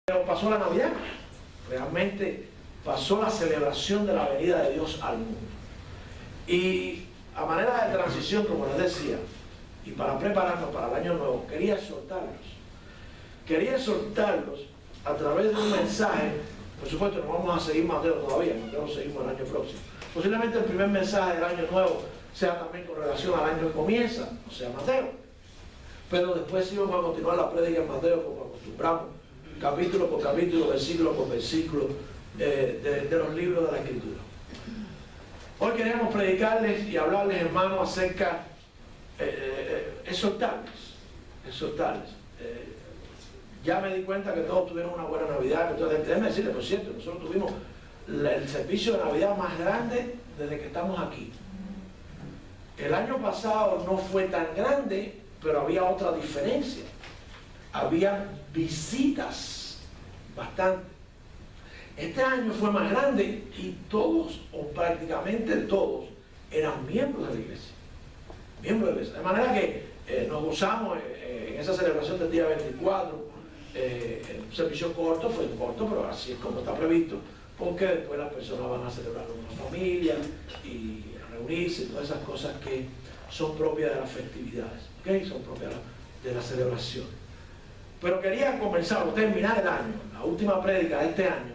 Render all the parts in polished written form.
Pero pasó la Navidad, realmente pasó la celebración de la venida de Dios al mundo. Y a manera de transición, como les decía, y para prepararnos para el año nuevo, quería exhortarlos a través de un mensaje. Por supuesto, no vamos a seguir Mateo todavía, Mateo lo seguimos el año próximo. Posiblemente el primer mensaje del año nuevo sea también con relación al año que comienza, o sea, Mateo. Pero después sí vamos a continuar la prédica en Mateo como acostumbramos, capítulo por capítulo, versículo por versículo, de los libros de la Escritura. Hoy queremos predicarles y hablarles, hermanos, acerca, exhortarles. Ya me di cuenta que todos tuvieron una buena Navidad. Entonces, déjenme decirles, por cierto, nosotros tuvimos el servicio de Navidad más grande desde que estamos aquí. El año pasado no fue tan grande, pero había otra diferencia. Había visitas, bastante. Este año fue más grande y todos, o prácticamente todos, eran miembros de la iglesia. Miembros de la iglesia. De manera que nos gozamos en esa celebración del día 24. El servicio corto fue corto, pero así es como está previsto, porque después las personas van a celebrar una familia y a reunirse y todas esas cosas que son propias de las festividades, ¿okay? Son propias de la celebración. Pero quería comenzar o terminar el año, la última prédica de este año,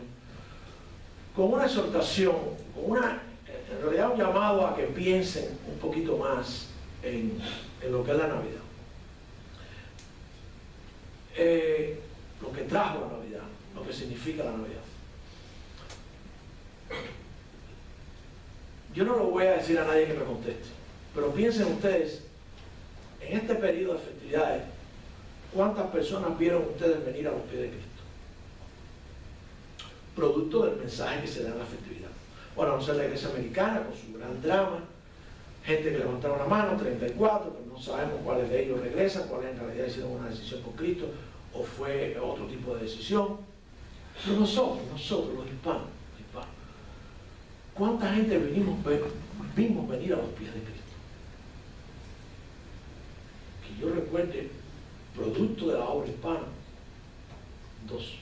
con una exhortación, en realidad un llamado a que piensen un poquito más en lo que es la Navidad. Lo que trajo la Navidad, lo que significa la Navidad. Yo no lo voy a decir a nadie que me conteste, pero piensen ustedes, en este periodo de festividades, ¿cuántas personas vieron ustedes venir a los pies de Cristo? Producto del mensaje que se da en la festividad. Bueno, no sé, la iglesia americana con su gran drama, gente que levantaron la mano, 34, pero no sabemos cuáles de ellos regresan, cuáles en realidad hicieron una decisión por Cristo, o fue otro tipo de decisión. Pero nosotros, los hispanos, ¿cuánta gente vimos venir a los pies de Cristo? Que yo recuerde, producto de la obra hispana, 2.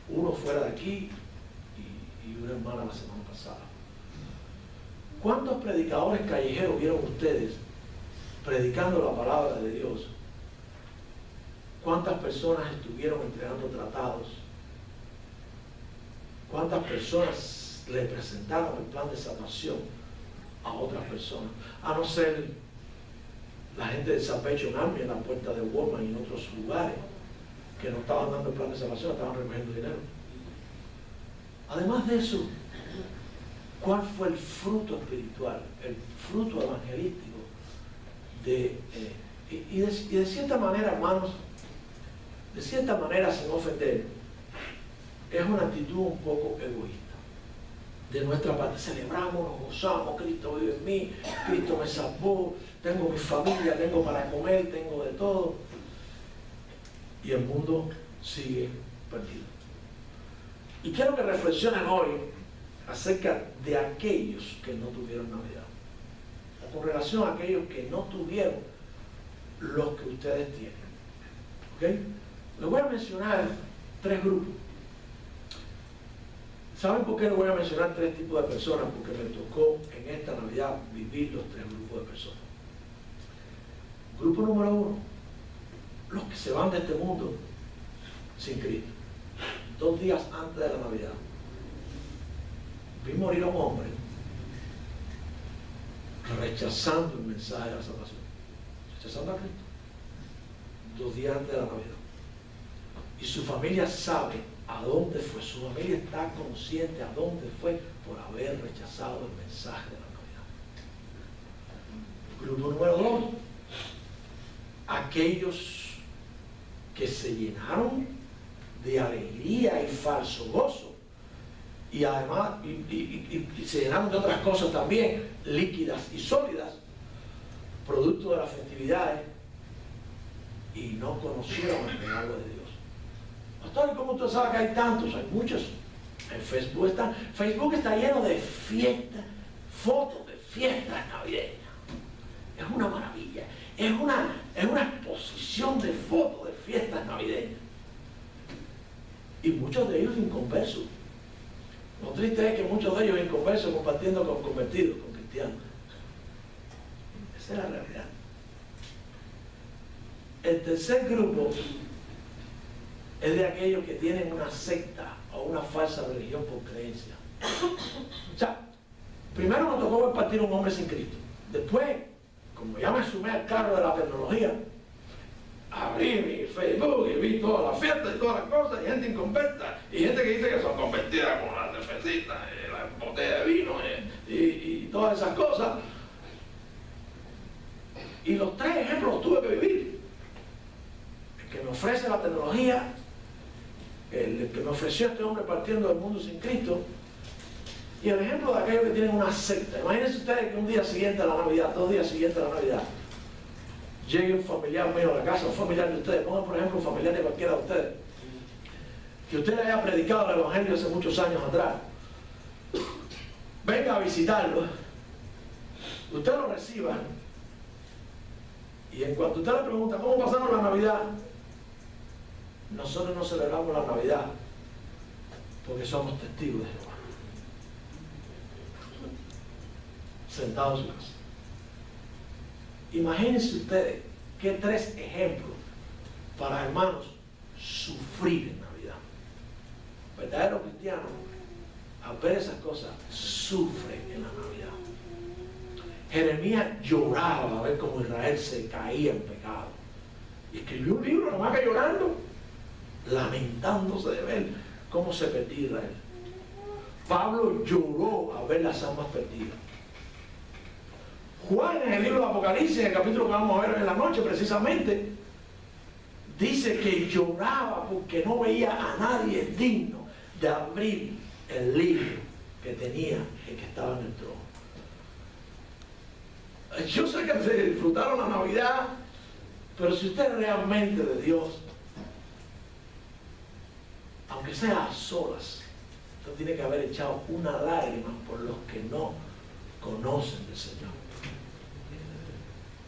Uno fuera de aquí y una hermana la semana pasada. ¿Cuántos predicadores callejeros vieron ustedes predicando la palabra de Dios? ¿Cuántas personas estuvieron entregando tratados? ¿Cuántas personas le presentaron el plan de salvación a otras personas? A no ser la gente de Salvation Army en la puerta de Walmart y en otros lugares que no estaban dando el plan de salvación, estaban recogiendo dinero. Además de eso, ¿cuál fue el fruto espiritual, el fruto evangelístico y de cierta manera, hermanos, de cierta manera, sin ofender, es una actitud un poco egoísta de nuestra parte? Celebramos, nos gozamos, Cristo vive en mí, Cristo me salvó, tengo mi familia, tengo para comer, tengo de todo, y el mundo sigue perdido. Y quiero que reflexionen hoy acerca de aquellos que no tuvieron Navidad, o con relación a aquellos que no tuvieron lo que ustedes tienen. ¿Ok? Les voy a mencionar 3 grupos. ¿Saben por qué les voy a mencionar 3 tipos de personas? Porque me tocó en esta Navidad vivir los 3 grupos de personas. Grupo número 1, los que se van de este mundo sin Cristo. 2 días antes de la Navidad vi morir a un hombre rechazando el mensaje de la salvación, rechazando a Cristo, 2 días antes de la Navidad. Y su familia sabe a dónde fue, su familia está consciente a dónde fue por haber rechazado el mensaje de la Navidad. Grupo número 2, aquellos que se llenaron de alegría y falso gozo, y además y se llenaron de otras cosas también, líquidas y sólidas, producto de las festividades, y no conocieron el regalo de Dios. Pastor, ¿cómo usted sabe que hay tantos? Hay muchos. En Facebook está lleno de fiestas, fotos de fiestas navideñas. Es una maravilla. Es una exposición de fotos de fiestas navideñas. Y muchos de ellos inconversos. Lo triste es que muchos de ellos inconversos compartiendo con convertidos, con cristianos. Esa es la realidad. El tercer grupo es de aquellos que tienen una secta o una falsa religión por creencia. O sea, primero me tocó ver partir un hombre sin Cristo. Después, como ya me sumé al carro de la tecnología, abrí mi Facebook y vi todas las fiestas y todas las cosas, y gente inconversa, y gente que dice que son convertidas con la cervecita, la botella de vino y todas esas cosas. Y los tres ejemplos los tuve que vivir. El que me ofrece la tecnología, el que me ofreció este hombre partiendo del mundo sin Cristo, y el ejemplo de aquellos que tienen una secta. Imagínense ustedes que un día siguiente a la Navidad, 2 días siguientes a la Navidad, llegue un familiar mío a la casa, un familiar de ustedes, pongan por ejemplo un familiar de cualquiera de ustedes, que usted le haya predicado el Evangelio hace muchos años atrás, venga a visitarlo, usted lo reciba, y en cuanto usted le pregunta ¿cómo pasamos la Navidad? Nosotros no celebramos la Navidad porque somos testigos de Jehová, sentados en su casa. Imagínense ustedes que 3 ejemplos para hermanos sufrir en Navidad. Verdaderos cristianos, al ver esas cosas, sufren en la Navidad. Jeremías lloraba a ver cómo Israel se caía en pecado. Y escribió un libro, nomás que llorando, lamentándose de ver cómo se perdía Israel. Pablo lloró a ver las almas perdidas. Juan, en el libro de Apocalipsis, en el capítulo que vamos a ver en la noche precisamente, dice que lloraba porque no veía a nadie digno de abrir el libro que tenía el que estaba en el trono. Yo sé que se disfrutaron la Navidad, pero si usted es realmente de Dios, aunque sea a solas, usted tiene que haber echado una lágrima por los que no conocen del Señor.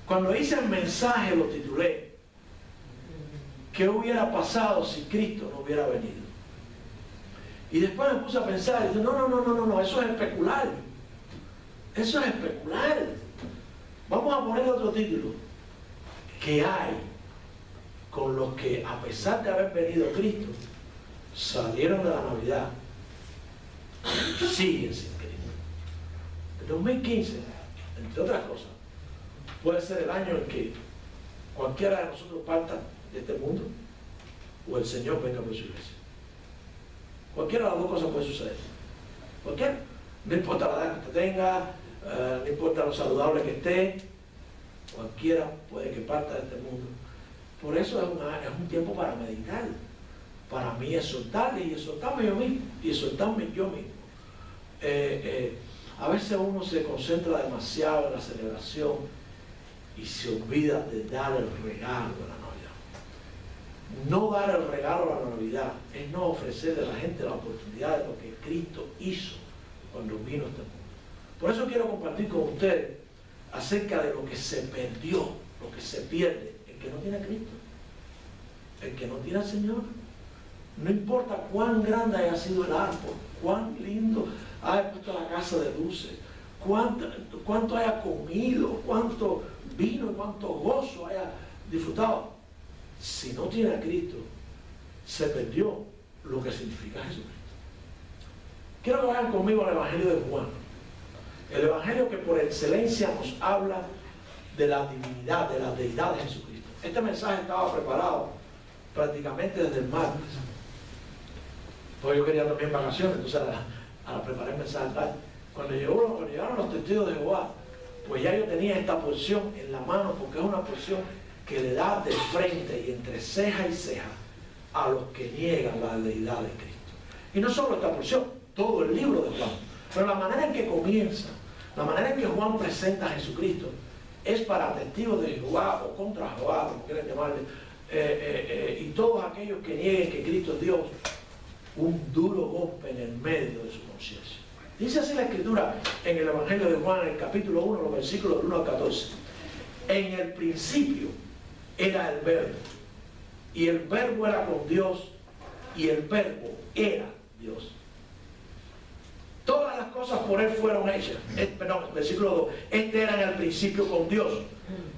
Cuando hice el mensaje lo titulé ¿qué hubiera pasado si Cristo no hubiera venido? Y después me puse a pensar y dije, no, eso es especular. Eso es especular. Vamos a poner otro título. ¿Qué hay con los que a pesar de haber venido Cristo salieron de la Navidad, siguen sin Cristo? El 2015, entre otras cosas, puede ser el año en que cualquiera de nosotros parta de este mundo o el Señor venga por su iglesia. Cualquiera de las dos cosas puede suceder. Cualquiera. No importa la edad que usted tenga, no importa lo saludable que esté, cualquiera puede que parta de este mundo. Por eso es un tiempo para meditar, para mí exhortarle y exhortarme yo mismo, y exhortarme yo mismo. A veces uno se concentra demasiado en la celebración y se olvida de dar el regalo de la Navidad. No dar el regalo a la Navidad es no ofrecerle a la gente la oportunidad de lo que Cristo hizo cuando vino a este mundo. Por eso quiero compartir con ustedes acerca de lo que se perdió, lo que se pierde, el que no tiene a Cristo, el que no tiene al Señor. No importa cuán grande haya sido el árbol, cuán lindo haya puesto la casa de luces, cuánto haya comido, cuánto vino, cuánto gozo haya disfrutado. Si no tiene a Cristo, se perdió lo que significa Jesucristo. Quiero que vayan conmigo al Evangelio de Juan. El Evangelio que por excelencia nos habla de la divinidad, de la deidad de Jesucristo. Este mensaje estaba preparado prácticamente desde el martes. Pues yo quería también vacaciones, entonces a preparar el mensaje tal. Cuando llegaron los testigos de Jehová, pues ya yo tenía esta porción en la mano, porque es una porción que le da de frente y entre ceja y ceja a los que niegan la deidad de Cristo. Y no solo esta porción, todo el libro de Juan, pero la manera en que comienza, la manera en que Juan presenta a Jesucristo, es para testigos de Jehová o contra Jehová, como quieran llamarle, y todos aquellos que nieguen que Cristo es Dios, un duro golpe en el medio de su conciencia. Dice así la Escritura en el Evangelio de Juan, en el capítulo 1, los versículos del 1 al 14. En el principio era el Verbo, y el Verbo era con Dios, y el Verbo era Dios. Todas las cosas por Él fueron hechas. Versículo 2. Este era en el principio con Dios.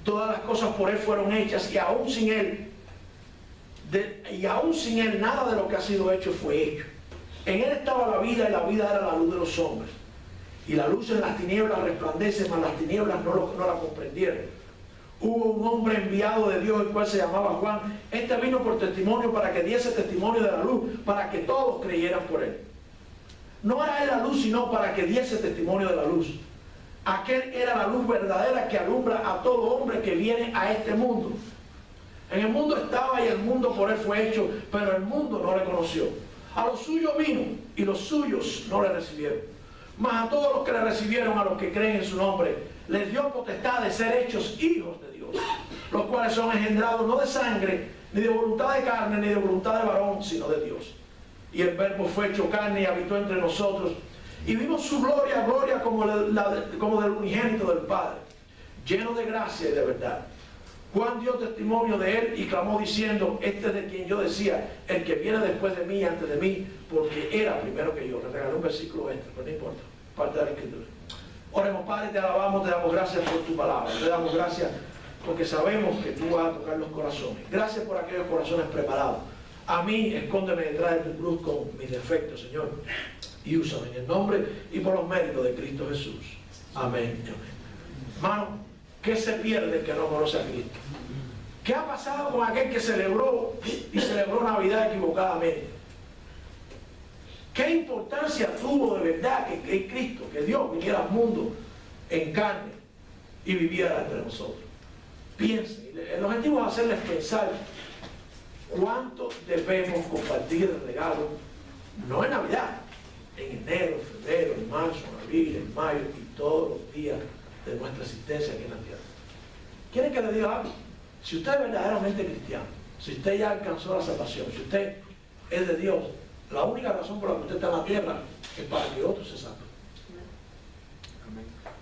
Todas las cosas por Él fueron hechas y aún sin Él, nada de lo que ha sido hecho fue hecho. En Él estaba la vida y la vida era la luz de los hombres. Y la luz en las tinieblas resplandece, mas las tinieblas no la comprendieron. Hubo un hombre enviado de Dios, el cual se llamaba Juan. Este vino por testimonio para que diese testimonio de la luz, para que todos creyeran por Él. No era Él la luz, sino para que diese testimonio de la luz. Aquel era la luz verdadera que alumbra a todo hombre que viene a este mundo. En el mundo estaba y el mundo por Él fue hecho, pero el mundo no le conoció. A los suyos vino y los suyos no le recibieron. Mas a todos los que le recibieron, a los que creen en su nombre, les dio potestad de ser hechos hijos de Dios, los cuales son engendrados no de sangre, ni de voluntad de carne, ni de voluntad de varón, sino de Dios. Y el Verbo fue hecho carne y habitó entre nosotros, y vimos su gloria, gloria como del unigénito del Padre, lleno de gracia y de verdad. Juan dio testimonio de Él y clamó diciendo: este es de quien yo decía, el que viene después de mí, antes de mí, porque era primero que yo. Le regalé un versículo extra, pero no importa, parte de la Escritura. Oremos. Padre, te alabamos, te damos gracias por tu palabra, te damos gracias porque sabemos que tú vas a tocar los corazones. Gracias por aquellos corazones preparados. A mí, escóndeme detrás de tu cruz con mis defectos, Señor, y úsame en el nombre y por los méritos de Cristo Jesús. Amén. Hermano, ¿qué se pierde el que no conoce a Cristo? ¿Qué ha pasado con aquel que celebró Navidad equivocadamente? ¿Qué importancia tuvo de verdad que Cristo, que Dios viniera al mundo en carne y viviera entre nosotros? Piensen, el objetivo es hacerles pensar cuánto debemos compartir el regalo, no en Navidad, en enero, febrero, en marzo, en abril, en mayo y todos los días de nuestra existencia aquí en la tierra. ¿Quieren que le diga algo? Si usted es verdaderamente cristiano, si usted ya alcanzó la salvación, si usted es de Dios, la única razón por la que usted está en la tierra es para que otros se salven.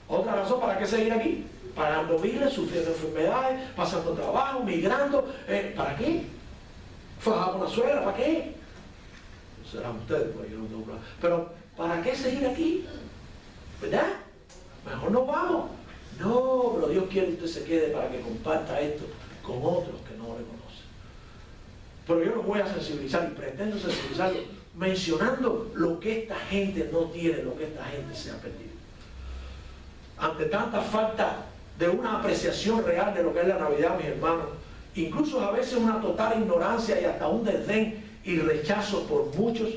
Otra razón, ¿para qué seguir aquí? Pagando biles, sufriendo enfermedades, pasando trabajo, migrando. ¿Para qué? Fajado con la suegra, ¿para qué? Serán ustedes, porque yo no tengo problema. Pero, ¿para qué seguir aquí? ¿Verdad? Mejor nos vamos. No, pero Dios quiere que usted se quede para que comparta esto con otros que no le conocen. Pero yo los voy a sensibilizar y pretendo sensibilizarlos mencionando lo que esta gente no tiene, lo que esta gente se ha perdido. Ante tanta falta de una apreciación real de lo que es la Navidad, mis hermanos, incluso a veces una total ignorancia y hasta un desdén y rechazo por muchos,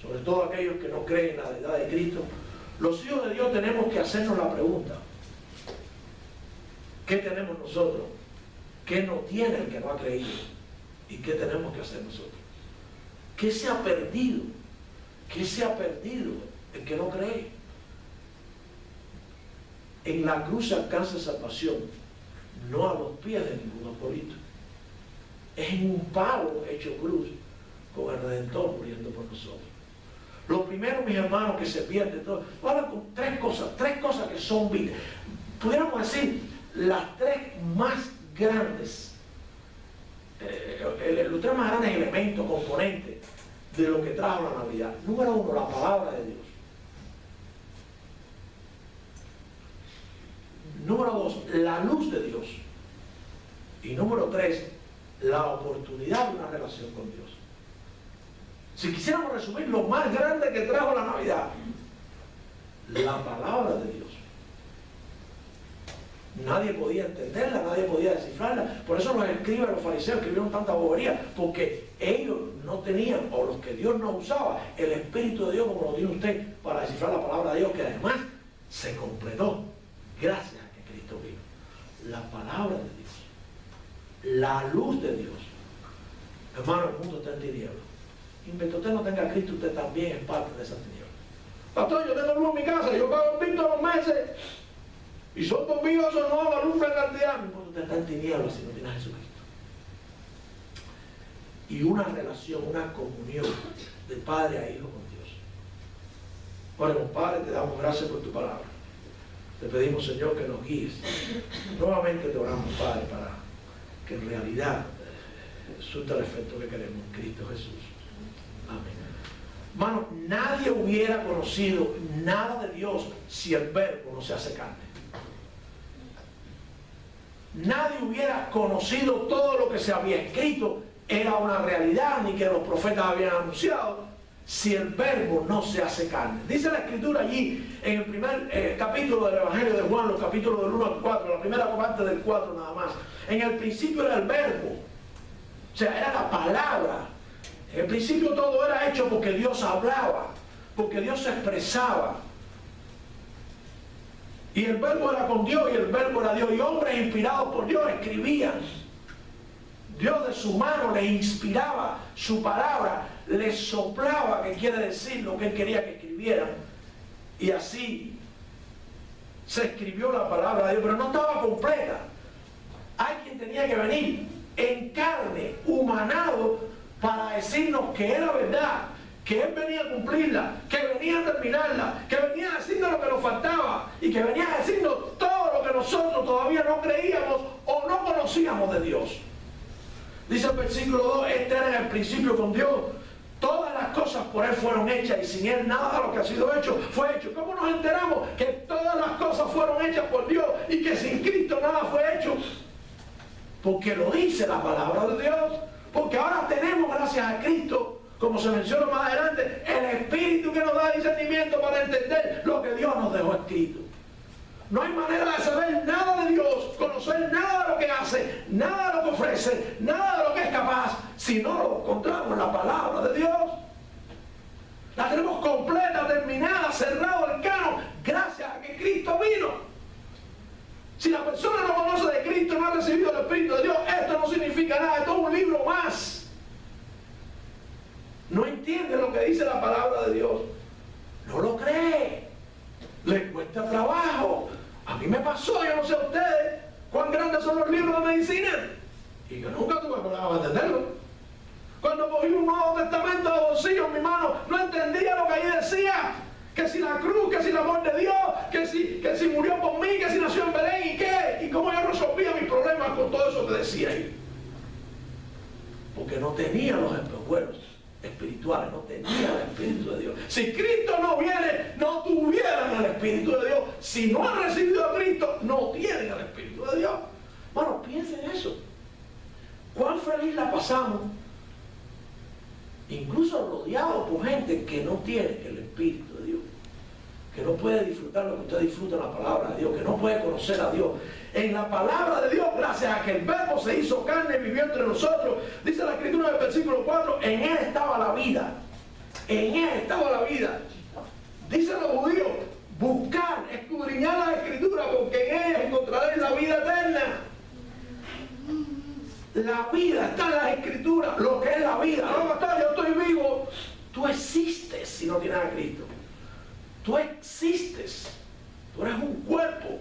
sobre todo aquellos que no creen en la deidad de Cristo, los hijos de Dios tenemos que hacernos la pregunta: ¿qué tenemos nosotros? ¿Qué no tiene el que no ha creído? ¿Y qué tenemos que hacer nosotros? ¿Qué se ha perdido? ¿Qué se ha perdido el que no cree? En la cruz se alcanza salvación, no a los pies de ningún apolito. Es en un palo hecho cruz, con el Redentor muriendo por nosotros. Lo primero, mis hermanos, que se pierde todo. Vamos con tres cosas que son vidas. Pudiéramos decir las tres más grandes, los tres más grandes elementos, componentes de lo que trajo la Navidad. Número uno, la palabra de Dios. Número dos, la luz de Dios. Y número tres, la oportunidad de una relación con Dios. Si quisiéramos resumir lo más grande que trajo la Navidad, la palabra de Dios. Nadie podía entenderla, nadie podía descifrarla. Por eso los escribas, los fariseos escribieron tanta bobería, porque ellos no tenían, o los que Dios no usaba, el Espíritu de Dios como lo tiene usted para descifrar la palabra de Dios, que además se completó gracias a que Cristo vino. La palabra de Dios, la luz de Dios. Hermano, el mundo está en tinieblas. Mientras usted no tenga a Cristo, usted también es parte de esa tiniebla. Pastor, yo tengo luz en mi casa, yo pago el pinto todos los meses. Y son bombillos, no, la luz en cantidad. No importa, usted está en tinieblas si no tiene a Jesucristo. Y una relación, una comunión de padre a hijo con Dios. Oremos, Padre, te damos gracias por tu palabra. Te pedimos, Señor, que nos guíes. Nuevamente te oramos, Padre, para que en realidad surta el efecto que queremos en Cristo Jesús. Hermano, nadie hubiera conocido nada de Dios si el verbo no se hace carne. Nadie hubiera conocido todo lo que se había escrito, era una realidad, ni que los profetas habían anunciado, si el verbo no se hace carne. Dice la Escritura allí, en el primer capítulo del Evangelio de Juan, los capítulos del 1 al 4, la primera parte del 4 nada más. En el principio era el verbo, o sea, era la palabra. En el principio todo era hecho porque Dios hablaba, porque Dios se expresaba. Y el verbo era con Dios y el verbo era Dios. Y hombres inspirados por Dios escribían. Dios de su mano les inspiraba su palabra, les soplaba, que quiere decir lo que Él quería que escribieran. Y así se escribió la palabra de Dios, pero no estaba completa. Alguien tenía que venir en carne, humanado, para decirnos que era verdad, que Él venía a cumplirla, que venía a terminarla, que venía a decirnos lo que nos faltaba y que venía a decirnos todo lo que nosotros todavía no creíamos o no conocíamos de Dios. Dice el versículo 2, este era en el principio con Dios. Todas las cosas por Él fueron hechas y sin Él nada de lo que ha sido hecho fue hecho. ¿Cómo nos enteramos que todas las cosas fueron hechas por Dios y que sin Cristo nada fue hecho? Porque lo dice la palabra de Dios. Porque ahora tenemos, gracias a Cristo, como se menciona más adelante, el Espíritu que nos da discernimiento para entender lo que Dios nos dejó escrito. No hay manera de saber nada de Dios, conocer nada de lo que hace, nada de lo que ofrece, nada de lo que es capaz, si no lo encontramos en la palabra de Dios. La tenemos completa, terminada, cerrado el canon, gracias a que Cristo vino. Si la persona no conoce de Cristo, no ha recibido el Espíritu de Dios, esto no significa nada, esto es un libro más. No entiende lo que dice la palabra de Dios. No lo cree. Le cuesta trabajo. A mí me pasó, yo no sé a ustedes, cuán grandes son los libros de medicina. Y yo nunca tuve problema para entenderlo. Cuando cogí un Nuevo Testamento de bolsillo en mi mano, no entendía lo que ahí decía. Que si la cruz, que si el amor de Dios, que si murió por mí, que si nació en Belén, y qué, y cómo yo resolvía mis problemas con todo eso que decía ahí. Porque no tenía los espejuelos espirituales, no tenía el Espíritu de Dios. Si Cristo no viene, no tuvieran el Espíritu de Dios. Si no han recibido a Cristo, no tienen el Espíritu de Dios. Bueno, piensen eso. ¿Cuán feliz la pasamos? Incluso rodeado por gente que no tiene el Espíritu de Dios, que no puede disfrutar lo que usted disfruta en la palabra de Dios, que no puede conocer a Dios. En la palabra de Dios, gracias a que el verbo se hizo carne y vivió entre nosotros, dice la Escritura del versículo 4, en Él estaba la vida. En Él estaba la vida. Dicen los judíos, buscar, escudriñar la Escritura, porque en ellas encontraréis la vida eterna. La vida está en las Escrituras, lo que es la vida. No, pastor, yo estoy vivo. Tú existes si no tienes a Cristo. Tú existes. Tú eres un cuerpo.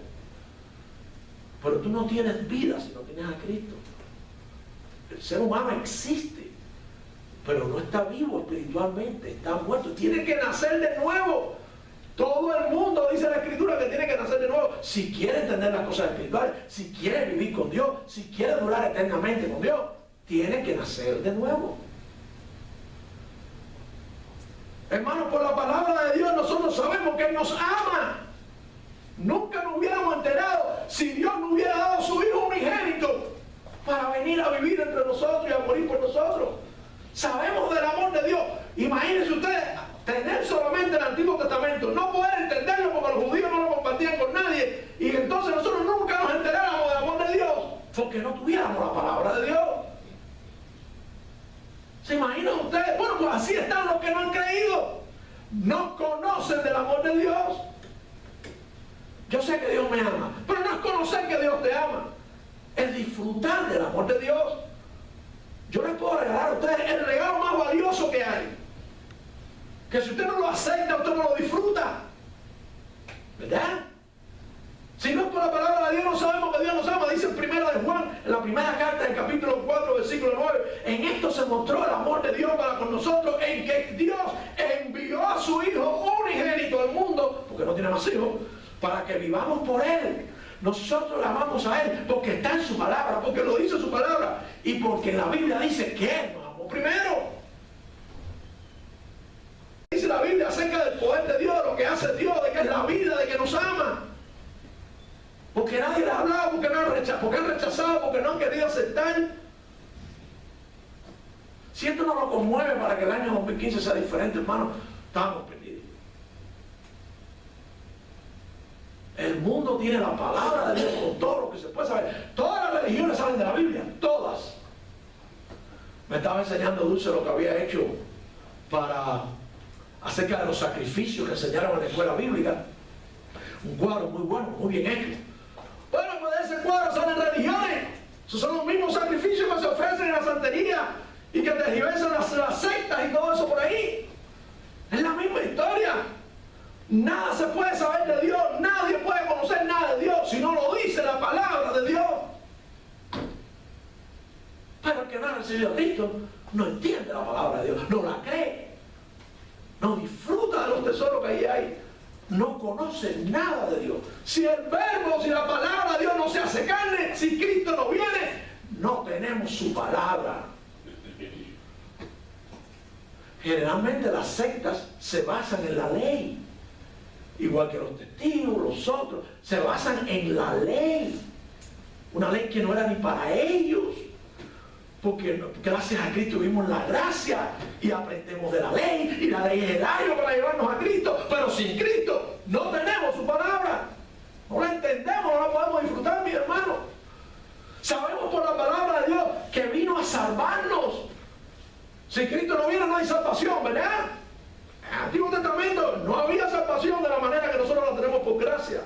Pero tú no tienes vida si no tienes a Cristo. El ser humano existe, pero no está vivo espiritualmente, está muerto. Tiene que nacer de nuevo. Todo el mundo dice la Escritura que tiene que nacer de nuevo si quiere entender las cosas espirituales, si quiere vivir con Dios, si quiere durar eternamente con Dios. Tiene que nacer de nuevo. Hermanos, por la palabra de Dios nosotros sabemos que Él nos ama. Nunca nos hubiéramos enterado si Dios no hubiera dado a su Hijo unigénito para venir a vivir entre nosotros y a morir por nosotros. Sabemos del amor de Dios. Imagínense ustedes tener solamente el Antiguo Testamento, no poder entenderlo porque los judíos no lo compartían con nadie, y entonces nosotros nunca nos enteráramos del amor de Dios porque no tuviéramos la palabra de Dios. ¿Se imaginan ustedes? Bueno, pues así están los que no han creído. No conocen del amor de Dios. Yo sé que Dios me ama, pero no es conocer que Dios te ama, es disfrutar del amor de Dios. Yo les puedo regalar a ustedes el regalo más valioso que hay, que si usted no lo acepta, usted no lo disfruta, ¿verdad? Si no es por la palabra de Dios, no sabemos que Dios nos ama. Dice en primera de Juan, en la primera carta del capítulo 4, versículo 9, en esto se mostró el amor de Dios para con nosotros, en que Dios envió a su Hijo unigénito al mundo, porque no tiene más hijos, para que vivamos por Él. Nosotros le amamos a Él porque está en su palabra, porque lo dice su palabra, y porque la Biblia dice que Él nos amó primero. Biblia acerca del poder de Dios, lo que hace Dios, de que es la vida, de que nos ama. Porque nadie les ha hablado, porque han rechazado, porque no han querido aceptar. Si esto no lo conmueve para que el año 2015 sea diferente, hermano, estamos perdidos. El mundo tiene la palabra de Dios con todo lo que se puede saber. Todas las religiones saben de la Biblia, todas. Me estaba enseñando Dulce lo que había hecho acerca de los sacrificios que enseñaron en la escuela bíblica. Un cuadro muy bueno, muy bien hecho. Bueno, pues de ese cuadro salen religiones. Esos son los mismos sacrificios que se ofrecen en la santería y que tergiversan las sectas y todo eso por ahí. Es la misma historia. Nada se puede saber de Dios, nadie puede conocer nada de Dios si no lo dice la palabra de Dios. Pero el que no ha recibido a Cristo no entiende la palabra de Dios, no la cree, no disfruta de los tesoros que ahí hay, no conoce nada de Dios. Si el verbo, si la palabra de Dios no se hace carne, si Cristo no viene, no tenemos su palabra. Generalmente las sectas se basan en la ley, igual que los testigos, los otros, se basan en la ley, una ley que no era ni para ellos. Porque gracias a Cristo vimos la gracia y aprendemos de la ley, y la ley es el ayo para llevarnos a Cristo, pero sin Cristo no tenemos su palabra, no la entendemos, no la podemos disfrutar, mi hermano. Sabemos por la palabra de Dios que vino a salvarnos. Si Cristo no viene, no hay salvación, ¿verdad? En el Antiguo Testamento no había salvación de la manera que nosotros la tenemos por gracia.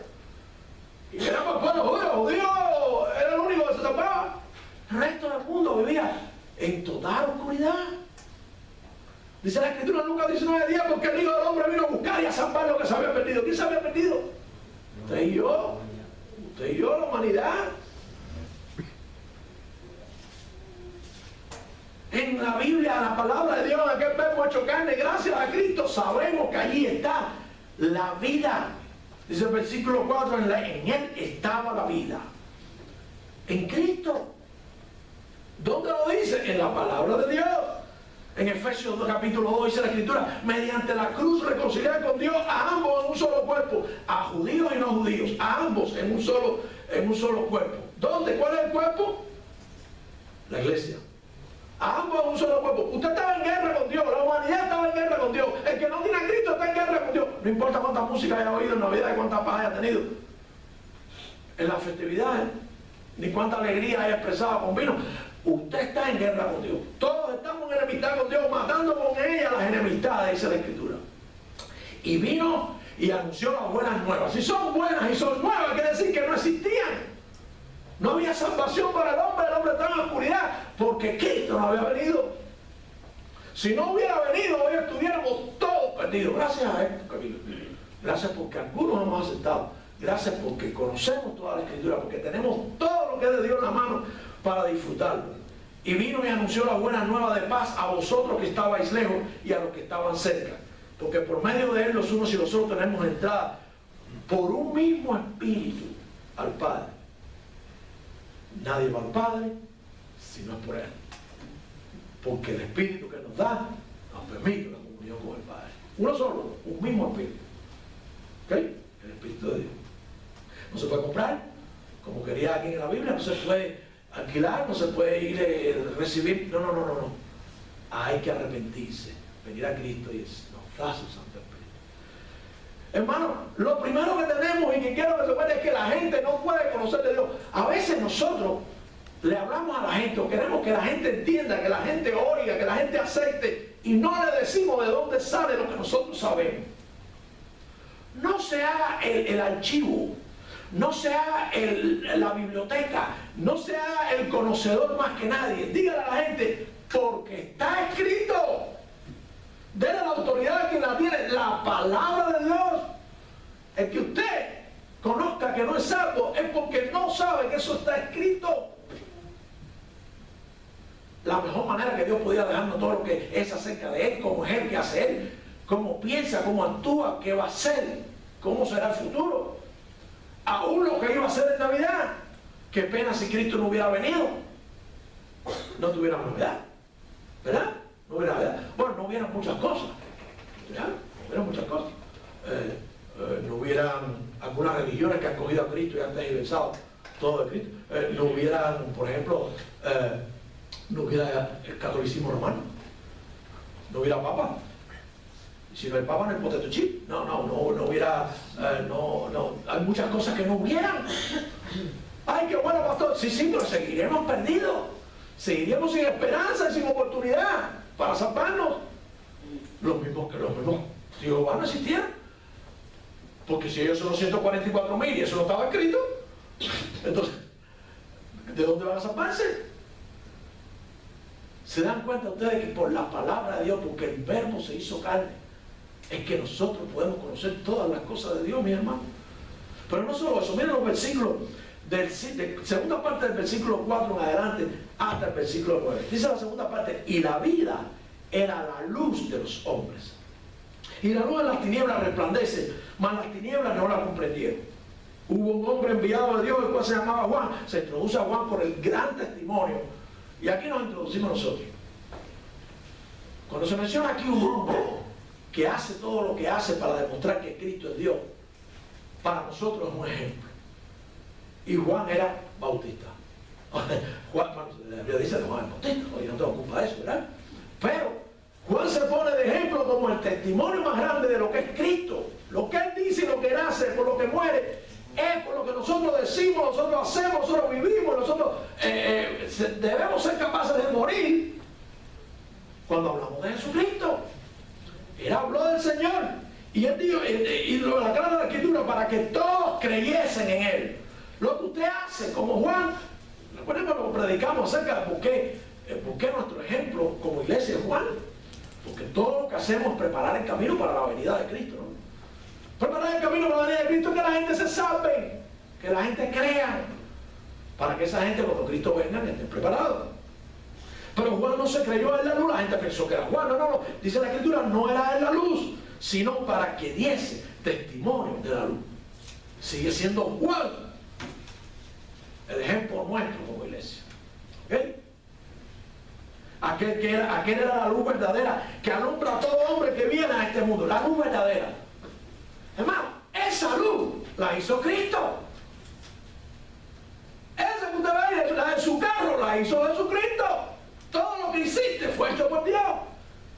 Y era para el pueblo judío era el único que se salvaba. El resto del mundo vivía en total oscuridad. Dice la Escritura en Lucas 19:10, porque el Hijo del Hombre vino a buscar y a salvar lo que se había perdido. ¿Quién se había perdido? Usted y yo. Usted y yo, la humanidad. En la Biblia, la palabra de Dios, en aquel verbo hecho carne, gracias a Cristo, sabemos que allí está la vida. Dice el versículo 4, en Él estaba la vida. En Cristo. ¿Dónde lo dice? En la palabra de Dios. En Efesios 2, capítulo 2 dice la Escritura, mediante la cruz reconciliar con Dios a ambos en un solo cuerpo, a judíos y no judíos, a ambos en un solo cuerpo. ¿Dónde? ¿Cuál es el cuerpo? La iglesia. A ambos en un solo cuerpo. Usted estaba en guerra con Dios, la humanidad estaba en guerra con Dios. El que no tiene a Cristo está en guerra con Dios. No importa cuánta música haya oído en Navidad y cuánta paz haya tenido en las festividades, ni cuánta alegría haya expresado con vino. Usted está en guerra con Dios. Todos estamos en enemistad con Dios, matando con ella las enemistades, dice la Escritura. Y vino y anunció las buenas nuevas. Si son buenas y son nuevas, quiere decir que no existían. No había salvación para el hombre estaba en la oscuridad, porque Cristo no había venido. Si no hubiera venido, hoy estuviéramos todos perdidos. Gracias a esto, Camilo. Gracias porque algunos hemos aceptado. Gracias porque conocemos toda la Escritura, porque tenemos todo lo que es de Dios en la mano para disfrutarlo. Y vino y anunció la buena nueva de paz a vosotros que estabais lejos y a los que estaban cerca. Porque por medio de Él los unos y los otros tenemos entrada por un mismo espíritu al Padre. Nadie va al Padre si no es por Él. Porque el espíritu que nos da nos permite la comunión con el Padre. Uno solo, un mismo espíritu. ¿Ok? El espíritu de Dios. No se puede comprar, como quería aquí en la Biblia, no se puede alquilar, no se puede ir a recibir. No. Hay que arrepentirse, venir a Cristo y nos da su Santo Espíritu. Hermano, lo primero que tenemos y que quiero que se vea es que la gente no puede conocer de Dios. A veces nosotros le hablamos a la gente o queremos que la gente entienda, que la gente oiga, que la gente acepte y no le decimos de dónde sale lo que nosotros sabemos. No se haga el archivo, no se haga la biblioteca, no se haga el conocedor más que nadie. Dígale a la gente, porque está escrito. Dele la autoridad a quien la tiene, la palabra de Dios. El que usted conozca que no es salvo es porque no sabe que eso está escrito. La mejor manera que Dios podía dejarnos todo lo que es acerca de Él, cómo es Él, qué hace Él, cómo piensa, cómo actúa, qué va a hacer, cómo será el futuro. Aún lo que iba a hacer en Navidad. Qué pena si Cristo no hubiera venido. No tuviéramos Navidad, ¿verdad? No hubiera Navidad. Bueno, no hubieran muchas cosas, ¿verdad? No hubiera muchas cosas. No hubieran algunas religiones que han cogido a Cristo y han tergiversado todo de Cristo. No hubieran, por ejemplo, no hubiera el catolicismo romano. No hubiera papa. Si no hay papa, no hay potato chip. No hubiera, hay muchas cosas que no hubieran. Ay, qué bueno, pastor. Sí, pero seguiremos perdidos. Seguiríamos sin esperanza y sin oportunidad para salvarnos. Los mismos Jehová no existieron. Porque si ellos son los 144.000 y eso no estaba escrito, entonces, ¿de dónde van a salvarse? ¿Se dan cuenta ustedes que por la palabra de Dios, porque el verbo se hizo carne, es que nosotros podemos conocer todas las cosas de Dios, mi hermano? Pero no solo eso, miren los versículos, segunda parte del versículo 4 en adelante hasta el versículo 9. Dice la segunda parte, y la vida era la luz de los hombres. Y la luz en las tinieblas resplandece, mas las tinieblas no la comprendieron. Hubo un hombre enviado de Dios, el cual se llamaba Juan. Se introduce a Juan por el gran testimonio. Y aquí nos introducimos nosotros. Cuando se menciona aquí un hombre que hace todo lo que hace para demostrar que Cristo es Dios, para nosotros es un ejemplo. Y Juan era bautista. Juan, la Biblia dice de Juan Bautista, hoy no te ocupa de eso, ¿verdad? Pero Juan se pone de ejemplo como el testimonio más grande de lo que es Cristo. Lo que él dice y lo que él hace, por lo que muere, es por lo que nosotros decimos, nosotros hacemos, nosotros vivimos, nosotros debemos ser capaces de morir cuando hablamos de Jesucristo. Él habló del Señor y él dijo, y lo aclara la Escritura, para que todos creyesen en él. Lo que usted hace como Juan, recuerden cuando predicamos acerca de por qué nuestro ejemplo como iglesia es Juan, porque todo lo que hacemos es preparar el camino para la venida de Cristo, ¿no? Preparar el camino para la venida de Cristo, que la gente se salve, que la gente crea, para que esa gente cuando Cristo venga esté preparado. Pero Juan no se creyó en la luz, la gente pensó que era Juan. No, dice la Escritura, no era en la luz, sino para que diese testimonio de la luz. Sigue siendo Juan el ejemplo nuestro como iglesia. ¿Ok? Aquel era la luz verdadera que alumbra a todo hombre que viene a este mundo. La luz verdadera. Hermano, esa luz la hizo Cristo. Esa que usted ve, la de su carro, la hizo Jesucristo. Todo lo que hiciste fue hecho por Dios.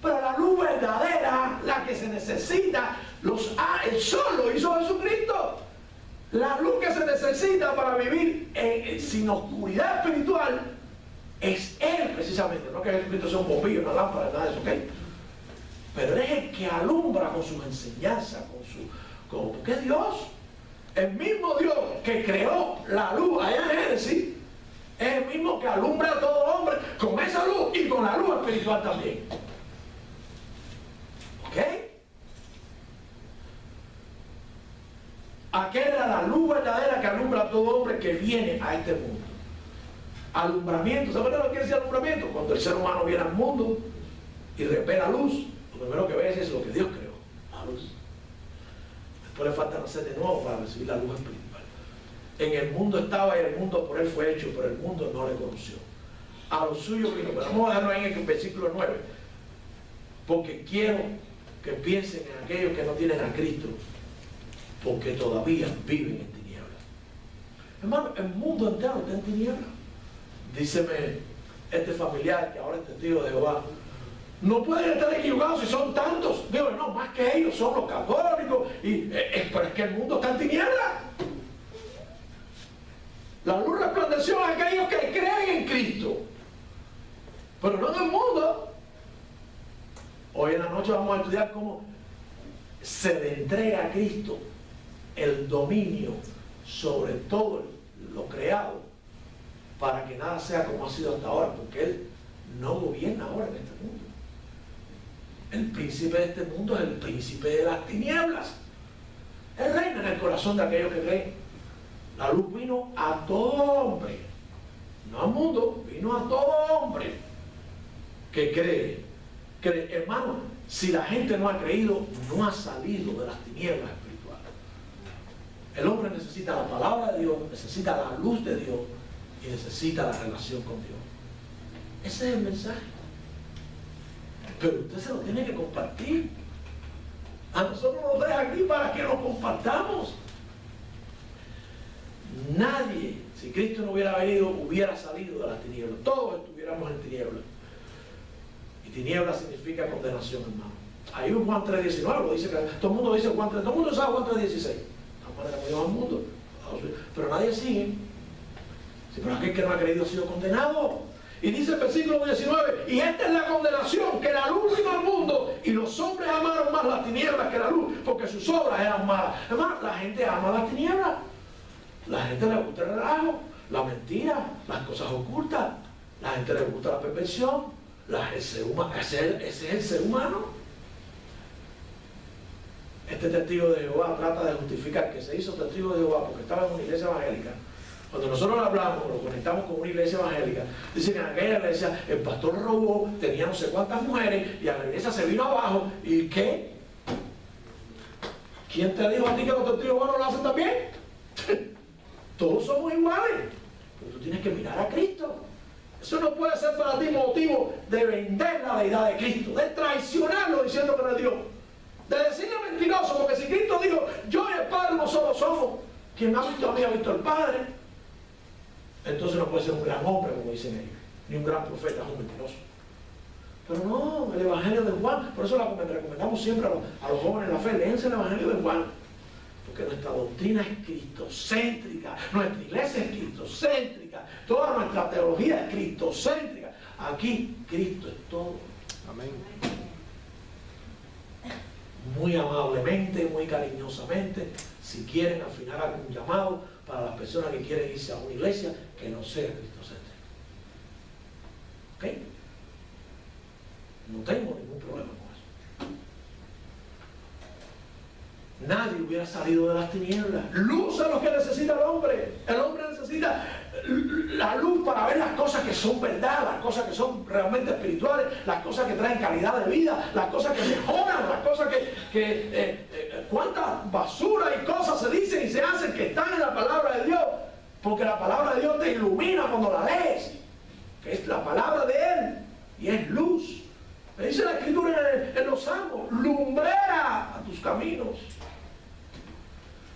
Pero la luz verdadera, la que se necesita, el sol lo hizo Jesucristo. La luz que se necesita para vivir sin oscuridad espiritual es Él precisamente. No que Jesucristo sea un bombillo, una lámpara, nada de eso, ¿ok? Pero es el que alumbra con sus enseñanzas, porque es Dios. El mismo Dios que creó la luz allá en Génesis es el mismo que alumbra a todo hombre con esa luz y con la luz espiritual también. ¿Ok? Aquella era la luz verdadera que alumbra a todo hombre que viene a este mundo. Alumbramiento, ¿saben lo que quiere decir alumbramiento? Cuando el ser humano viene al mundo y ve la luz, lo primero que ve es lo que Dios creó, la luz. Después le falta nacer de nuevo para recibir la luz espiritual. En el mundo estaba y el mundo por él fue hecho, pero el mundo no le conoció. A lo suyo vino. Pero vamos a dejarlo ahí en el versículo 9. Porque quiero que piensen en aquellos que no tienen a Cristo, porque todavía viven en tinieblas. Hermano, el mundo entero está en tinieblas. Díceme este familiar que ahora es testigo de Jehová, no pueden estar equivocados si son tantos. Digo, no, más que ellos son los católicos, pero es que el mundo está en tinieblas. La luz resplandeció a aquellos que creen en Cristo, pero no en el mundo. Hoy en la noche vamos a estudiar cómo se le entrega a Cristo el dominio sobre todo lo creado, para que nada sea como ha sido hasta ahora, porque Él no gobierna ahora en este mundo. El príncipe de este mundo es el príncipe de las tinieblas. Él reina en el corazón de aquellos que creen. La luz vino a todo hombre, no al mundo, vino a todo hombre que cree. Hermano, si la gente no ha creído, no ha salido de las tinieblas espirituales. El hombre necesita la palabra de Dios, necesita la luz de Dios y necesita la relación con Dios. Ese es el mensaje. Pero usted se lo tiene que compartir. A nosotros nos deja aquí para que nos compartamos. Nadie, si Cristo no hubiera venido, hubiera salido de las tinieblas. Todos estuviéramos en tinieblas. Y tinieblas significa condenación, hermano. Ahí un Juan 3.19 lo dice, que todo el mundo dice Juan 3, todo el mundo sabe Juan 3.16. La manera que lleva el mundo. Pero nadie sigue. Sí, pero aquel que no ha creído ha sido condenado. Y dice el versículo 19, y esta es la condenación, que la luz vino al mundo y los hombres amaron más las tinieblas que la luz, porque sus obras eran malas. Hermano, la gente ama las tinieblas. La gente le gusta el relajo, la mentira, las cosas ocultas. La gente le gusta la perversión. Ese es el ser humano. Este testigo de Jehová trata de justificar que se hizo testigo de Jehová porque estaba en una iglesia evangélica. Cuando nosotros lo hablamos, lo conectamos con una iglesia evangélica, dice que en aquella iglesia el pastor robó, tenía no sé cuántas mujeres y a la iglesia se vino abajo. ¿Y qué? ¿Quién te dijo a ti que los testigos buenos lo hacen también? Todos somos iguales. Pero tú tienes que mirar a Cristo. Eso no puede ser para ti motivo de vender la deidad de Cristo, de traicionarlo diciendo que no es Dios, de decirle mentiroso, porque si Cristo dijo, yo y el Padre no solo somos, quien ha visto a mí ha visto al Padre. Entonces no puede ser un gran hombre, como dicen ellos, ni un gran profeta, es un mentiroso. Pero no, el Evangelio de Juan, por eso recomendamos siempre a los jóvenes en la fe, léense el Evangelio de Juan, porque nuestra doctrina es cristocéntrica, nuestra iglesia es cristocéntrica, toda nuestra teología es cristocéntrica. Aquí Cristo es todo. Amén. Muy amablemente, muy cariñosamente, si quieren, al final hagan un llamado para las personas que quieren irse a una iglesia que no sea cristocéntrica. ¿Ok? No tengo ningún problema con eso. Nadie hubiera salido de las tinieblas. Luz es lo que necesita el hombre. El hombre necesita la luz para ver las cosas que son verdad, las cosas que son realmente espirituales, las cosas que traen calidad de vida, las cosas que mejoran, las cosas cuánta basura y cosas se dicen y se hacen que están en la palabra de Dios, porque la palabra de Dios te ilumina cuando la lees, que es la palabra de Él y es luz. Me dice la escritura en los Salmos, lumbrera a tus caminos.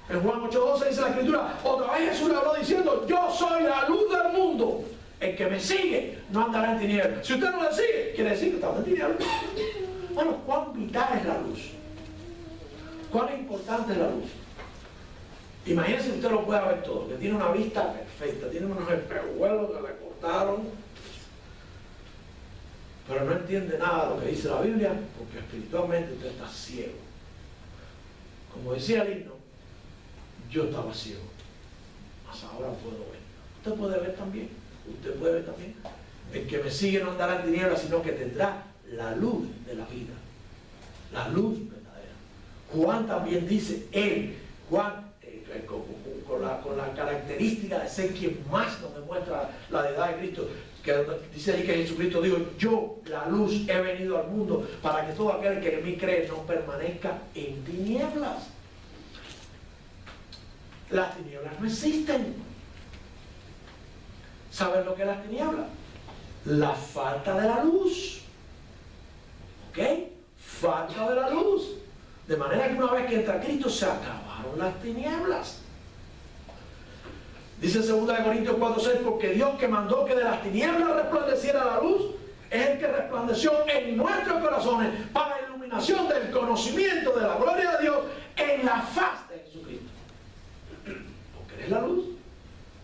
En Juan 8:12 dice la escritura, otra vez Jesús le habló diciendo, yo soy la luz del mundo, el que me sigue no andará en tinieblas. Si usted no le sigue, quiere decir que está en tinieblas. Bueno, ¿cuán vital es la luz? ¿Cuán importante es la luz? Imagínense que usted lo pueda ver todo, que tiene una vista perfecta, tiene unos espejuelos que le cortaron, pero no entiende nada de lo que dice la Biblia, porque espiritualmente usted está ciego. Como decía el himno, yo estaba ciego, mas ahora puedo ver. Usted puede ver también, usted puede ver también. El que me sigue no andará en tinieblas, sino que tendrá la luz de la vida, la luz verdadera. Juan también dice, Juan, con la característica de ser quien más nos demuestra la deidad de Cristo, que dice ahí que Jesucristo dijo, yo, la luz, he venido al mundo para que todo aquel que en mí cree no permanezca en tinieblas. Las tinieblas no existen. ¿Saben lo que es las tinieblas? La falta de la luz. ¿Ok? Falta de la luz. De manera que una vez que entra Cristo se acabaron las tinieblas. Dice 2 Corintios 4:6, porque Dios que mandó que de las tinieblas resplandeciera la luz, es el que resplandeció en nuestros corazones para la iluminación del conocimiento de la gloria de Dios en la faz de Jesucristo. Porque es la luz.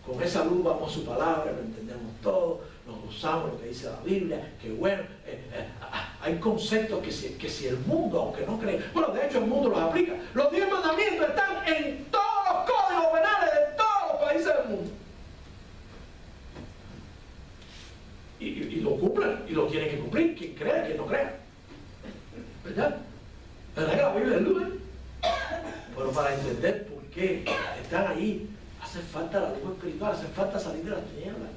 Con esa luz vamos a su palabra, lo entendemos todo, nos gozamos lo que dice la Biblia, que bueno, hay conceptos que si el mundo, aunque no cree, bueno, de hecho el mundo los aplica. Los 10 mandamientos están en todos los códigos penales de todos los países del mundo. Y lo cumplen, y lo tienen que cumplir, quien crea, quien no crea. ¿Verdad? ¿Verdad que la Biblia es luz? Pero para entender por qué están ahí, hace falta la luz espiritual, hace falta salir de las tinieblas.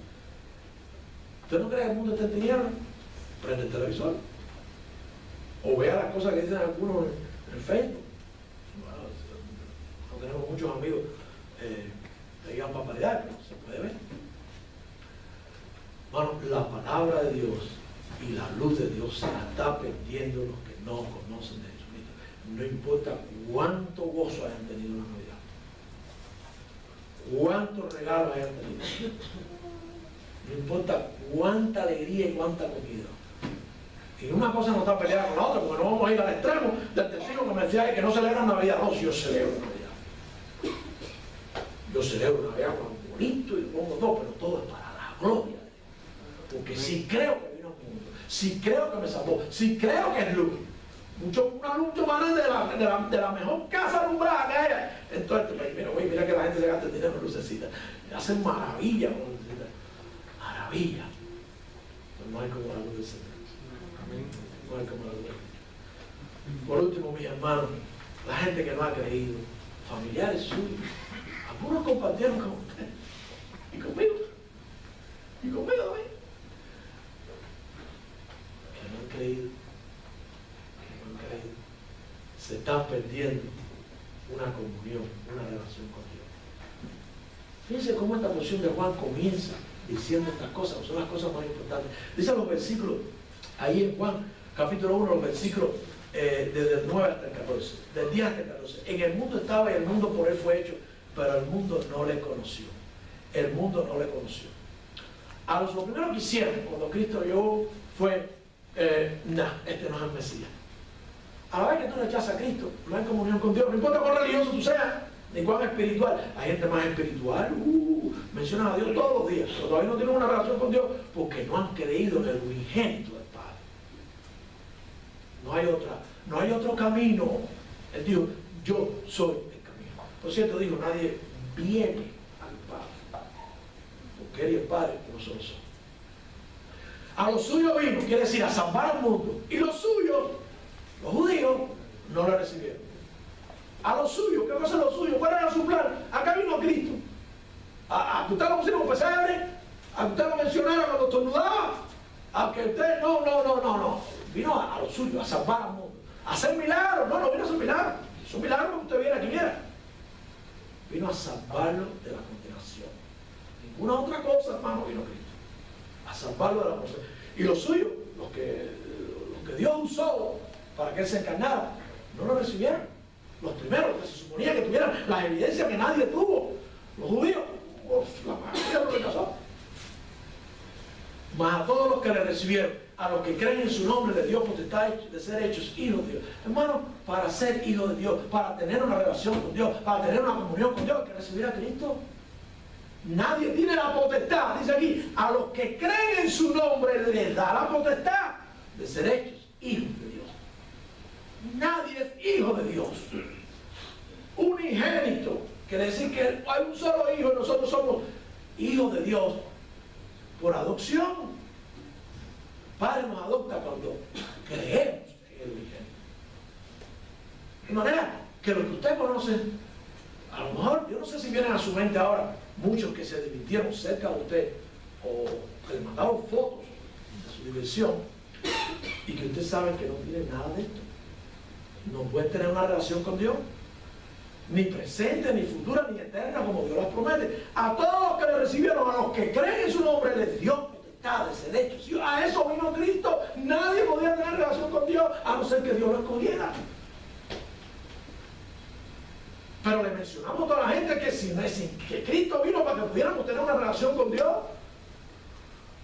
¿Usted no cree que el mundo está en tinieblas? Prende el televisor. O vea las cosas que dicen algunos en Facebook. Bueno, no tenemos muchos amigos que digan barbaridad, pero se puede ver. Bueno, la palabra de Dios y la luz de Dios se la está perdiendo los que no conocen de Jesucristo. No importa cuánto gozo hayan tenido en la Navidad, cuántos regalos hayan tenido, no importa cuánta alegría y cuánta comida. Y una cosa no está peleada con la otra, porque no vamos a ir al extremo del testigo que me decía que no celebran Navidad. No, si yo celebro Navidad. Yo celebro Navidad con bonito y pongo todo, pero todo es para la gloria de Dios. Porque si creo que vino al mundo, si creo que me salvó, si creo que es luz, una luz más grande de la mejor casa alumbrada que haya. Entonces, mira que la gente se gasta el dinero en lucecitas. Hacen maravillas con lucecitas. Maravilla. Pero no hay como la luz del Señor. No hay como la luz del Señor. Por último, mis hermanos, la gente que no ha creído, familiares suyos, algunos compartieron con usted y conmigo también, que no han creído, se están perdiendo una comunión, una relación con Dios. Fíjense cómo esta porción de Juan comienza diciendo estas cosas, son las cosas más importantes. Dice los versículos, ahí en Juan, capítulo 1, los versículos desde el 9 hasta el 14, del 10 hasta el 14. En el mundo estaba y el mundo por él fue hecho, pero el mundo no le conoció. El mundo no le conoció. A lo primero que hicieron cuando Cristo llegó fue, este no es el Mesías. A la vez que tú rechazas a Cristo, no hay comunión con Dios, no importa cuán religioso tú seas, ni cuán espiritual. Hay gente más espiritual, mencionan a Dios todos los días, pero todavía no tienen una relación con Dios porque no han creído en el unigénito del Padre. No hay otro camino. Él dijo, yo soy el camino. Por cierto, dijo, nadie viene al Padre, porque Él y el Padre no solo son. A los suyos vino, quiere decir a salvar al mundo, y los suyos, los judíos, no lo recibieron. A los suyos, ¿qué cosa es lo suyo? ¿Cuál era su plan? Acá vino Cristo. A que usted lo pusiera como pesebre, a que usted lo mencionara cuando estornudaba, a que usted, no. Vino a lo suyo, a salvar al mundo, a hacer milagros. No vino a hacer milagros. Son milagros que usted viera quien era. Vino a salvarlo de la condenación. Ninguna otra cosa, hermano, vino Cristo. A salvarlo de la condenación. Y los suyos, los que Dios usó para que Él se encarnara, no lo recibieron. Los primeros, que se suponía que tuvieran las evidencias que nadie tuvo. Los judíos, la mayoría lo rechazó. Mas a todos los que le recibieron, a los que creen en su nombre, de Dios potestad de ser hechos hijos de Dios. Hermano, para ser hijo de Dios, para tener una relación con Dios, para tener una comunión con Dios, hay que recibir a Cristo. Nadie tiene la potestad, dice aquí, a los que creen en su nombre les da la potestad de ser hechos hijos de Dios. Nadie es hijo de Dios. Unigénito, quiere decir que hay un solo hijo y nosotros somos hijos de Dios por adopción. Padre nos adopta cuando creemos en el unigénito. De manera que lo que usted conoce, a lo mejor, yo no sé si vienen a su mente ahora muchos que se divirtieron cerca de usted o que le mandaron fotos de su diversión y que usted sabe que no tiene nada de esto. No puede tener una relación con Dios, ni presente, ni futura, ni eterna, como Dios las promete. A todos los que le recibieron, a los que creen en su nombre, les dio potestad de ser hechos. A eso vino Cristo. Nadie podía tener relación con Dios a no ser que Dios lo escogiera. Pero le mencionamos a toda la gente que Cristo vino para que pudiéramos tener una relación con Dios,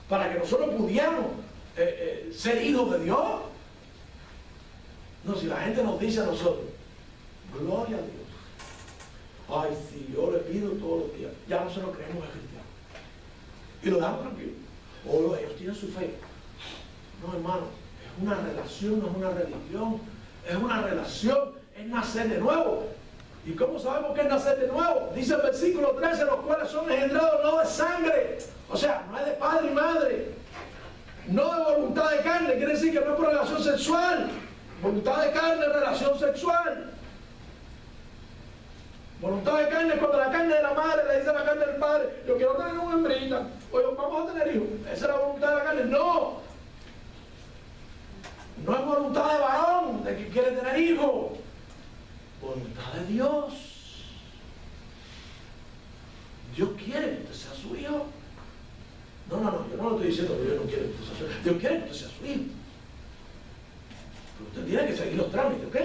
para que nosotros pudiéramos ser hijos de Dios. No, si la gente nos dice a nosotros, gloria a Dios, ay, sí, yo le pido todos los días, ya nosotros creemos en cristianos y lo damos tranquilo. O ellos tienen su fe. No, hermano, es una relación, no es una religión, es una relación, es nacer de nuevo. ¿Y cómo sabemos que es nacer de nuevo? Dice el versículo 13, los cuales son engendrados no de sangre, o sea, no es de padre y madre, no de voluntad de carne, quiere decir que no es por relación sexual. Voluntad de carne, relación sexual. Voluntad de carne es cuando la carne de la madre le dice a la carne del padre, yo quiero tener una hembrita, oye, vamos a tener hijos. Esa es la voluntad de la carne. No. No es voluntad de varón, de que quiere tener hijos. Voluntad de Dios. Dios quiere que usted sea su hijo. No, yo no lo estoy diciendo que Dios no quiere que usted sea su hijo. Dios quiere que usted sea su hijo. Pero usted tiene que seguir los trámites, ¿ok?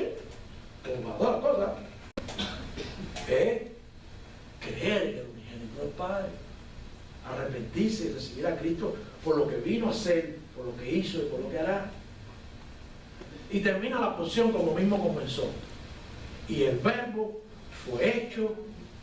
Cristo por lo que vino a hacer, por lo que hizo y por lo que hará. Y termina la porción como mismo comenzó. Y el Verbo fue hecho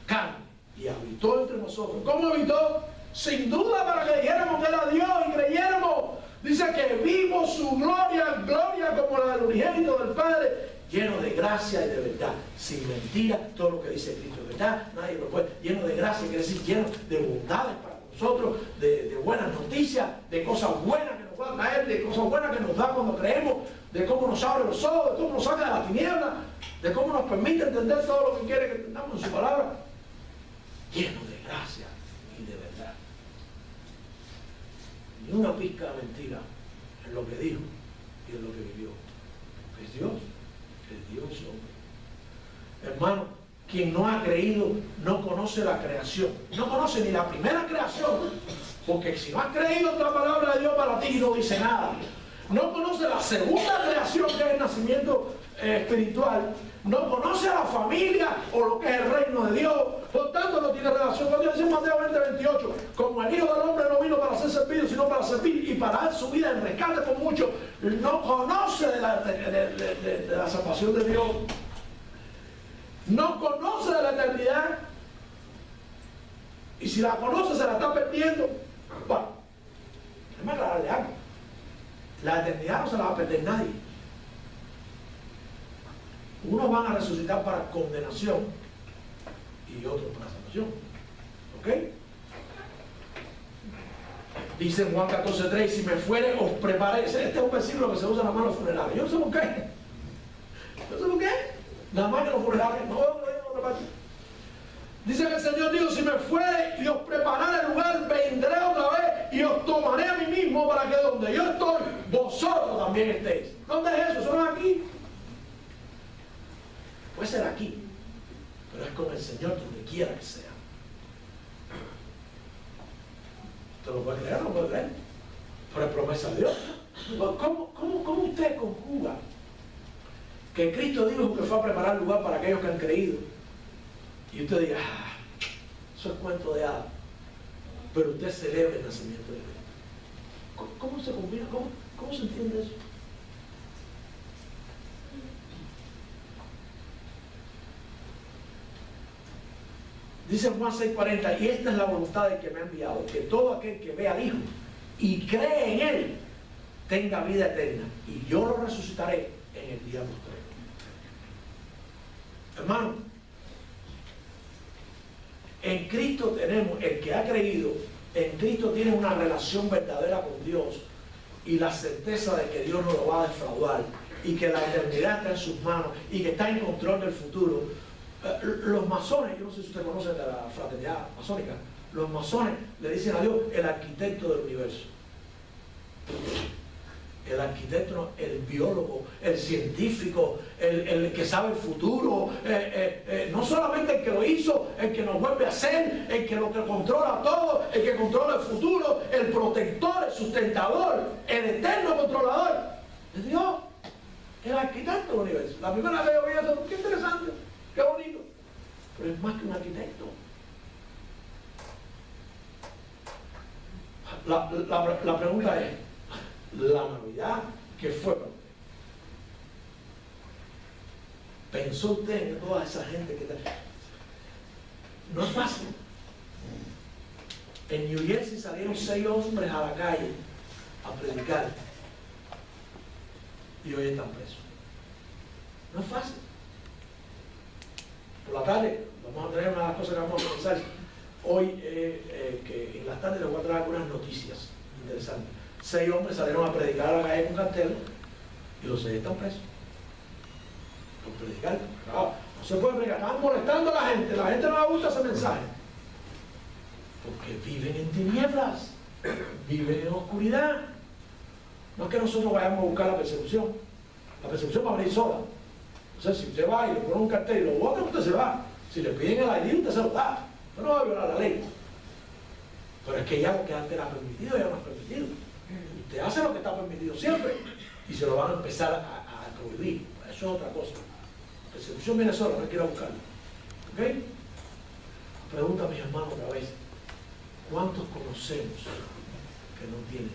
carne y habitó entre nosotros. ¿Cómo habitó? Sin duda para que dijéramos que era Dios y creyéramos. Dice que vimos su gloria, gloria como la del unigénito del Padre, lleno de gracia y de verdad, sin mentira. Todo lo que dice Cristo es verdad, nadie lo puede. Lleno de gracia, quiere decir lleno de bondades para nosotros, de buenas noticias, de cosas buenas que nos va a traer, de cosas buenas que nos da cuando creemos, de cómo nos abre los ojos, de cómo nos saca de la tiniebla, de cómo nos permite entender todo lo que quiere que entendamos en su palabra. Lleno de gracia y de verdad. Ni una pizca de mentira en lo que dijo y en lo que vivió. Es Dios, es Dios hombre. Hermano, quien no ha creído no conoce la creación, no conoce ni la primera creación, porque si no has creído esta palabra de Dios para ti no dice nada. No conoce la segunda creación, que es el nacimiento espiritual. No conoce a la familia o lo que es el reino de Dios. Por tanto, no tiene relación con Dios. Dice Mateo 20:28: como el Hijo del Hombre no vino para ser servido, sino para servir y para dar su vida en rescate por muchos. No conoce de la salvación de Dios. No conoce de la eternidad. Y si la conoce, se la está perdiendo. Bueno, déjame aclararle algo. La eternidad no se la va a perder nadie. Unos van a resucitar para condenación y otros para salvación. ¿Ok? Dice en Juan 14:3: si me fuere, os preparé. Este es un versículo que se usa nada más en los funerales. Yo no sé por qué. Yo no sé por qué. Nada más que en los funerales. No, dice que el Señor dijo: si me fuere y os prepararé el lugar, vendré otra vez y os tomaré a mí mismo, para que donde yo estoy, vosotros también estéis. ¿Dónde es eso? ¿Eso no es aquí? Puede ser aquí, pero es con el Señor donde quiera que sea. ¿Usted lo puede creer o no puede creer? Pero es promesa de Dios. ¿Cómo usted conjuga que Cristo dijo que fue a preparar lugar para aquellos que han creído? Y usted diga: eso es cuento de hadas. Pero usted celebra el nacimiento de Cristo. ¿Cómo se combina? ¿Cómo se entiende eso? Dice Juan 6:40: y esta es la voluntad del que me ha enviado, que todo aquel que vea al Hijo y cree en Él tenga vida eterna, y yo lo resucitaré en el día postrero. Hermano, en Cristo tenemos, el que ha creído, en Cristo tiene una relación verdadera con Dios y la certeza de que Dios no lo va a defraudar y que la eternidad está en sus manos y que está en control del futuro. Los masones, yo no sé si ustedes conocen de la fraternidad masónica, los masones le dicen a Dios el arquitecto del universo. El arquitecto, el biólogo, el científico, el que sabe el futuro, no solamente el que lo hizo, el que nos vuelve a hacer, el que lo que controla todo, el que controla el futuro, el protector, el sustentador, el eterno controlador. Es Dios, el arquitecto del universo. La primera vez que oí eso, qué interesante, qué bonito. Pero es más que un arquitecto. La pregunta es: la Navidad, ¿qué fue para usted? ¿Pensó usted en toda esa gente que está? No es fácil. En New Jersey salieron 6 hombres a la calle a predicar y hoy están presos. No es fácil. Por la tarde vamos a tener una de las cosas que vamos a pensar hoy, que en la tarde les voy a traer algunas noticias interesantes. 6 hombres salieron a predicar a la calle con cartel y los 6 están presos por predicar. No se puede predicar, estaban molestando a la gente no le gusta ese mensaje porque viven en tinieblas, viven en oscuridad. No es que nosotros vayamos a buscar la persecución va a venir sola. O sea, si usted va y le pone un cartel y lo bota, usted se va. Si le piden el ID, usted se lo da. Usted no va a violar la ley. Pero es que ya lo que antes era permitido, ya no es permitido. Usted hace lo que está permitido siempre y se lo van a empezar a prohibir. Eso es otra cosa. La persecución viene sola, no hay que ir a buscarla. ¿Ok? Pregunta a mis hermanos otra vez: ¿cuántos conocemos que no tienen.